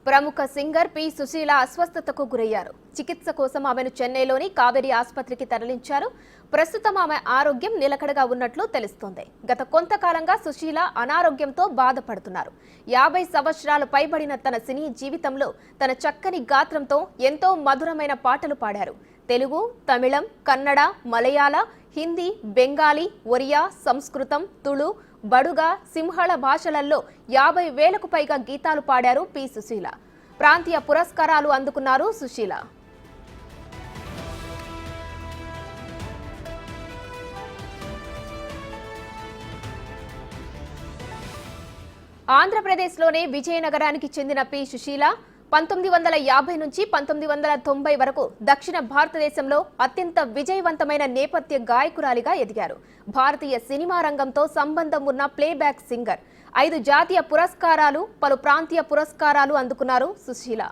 ప్రముఖ singer P Susheela అస్వస్థతకు గురయ్యారు. చికిత్స కోసం ఆమెను చెన్నైలోని కావేరీ ఆసుపత్రికి తరలించారు. ప్రస్తుతం ఆమె ఆరోగ్యం నిలకడగా ఉన్నట్లు తెలుస్తోంది. గత కొంతకాలంగా సుశీల అనారోగ్యంతో బాధపడుతున్నారు. 50 సంవత్సరాలు పైబడిన తన సినీ జీవితంలో తన చక్కని గాత్రంతో ఎంతో మధురమైన పాటలు పాడారు. తెలుగు, తమిళం, కన్నడ, మలయాళ, హిందీ, బెంగాలీ, ఒరియా, సంస్కృతం, తుళు, బడుగ, సింహళ భాషలలో 50,000కు పైగా గీతాలు పాడారు పి సుశీల. ప్రాంతీయ పురస్కారాలు అందుకున్నారు సుశీల. ఆంధ్రప్రదేశ్లోనే విజయనగరానికి చెందిన పి సుశీల 1950 నుంచి 1990 వరకు దక్షిణ భారతదేశంలో అత్యంత విజయవంతమైన నేపథ్య గాయకురాలిగా ఎదిగారు. భారతీయ సినిమా రంగంతో సంబంధం ఉన్న ప్లేబ్యాక్ సింగర్. 5 జాతీయ పురస్కారాలు, పలు ప్రాంతీయ పురస్కారాలు అందుకున్నారు సుశీల.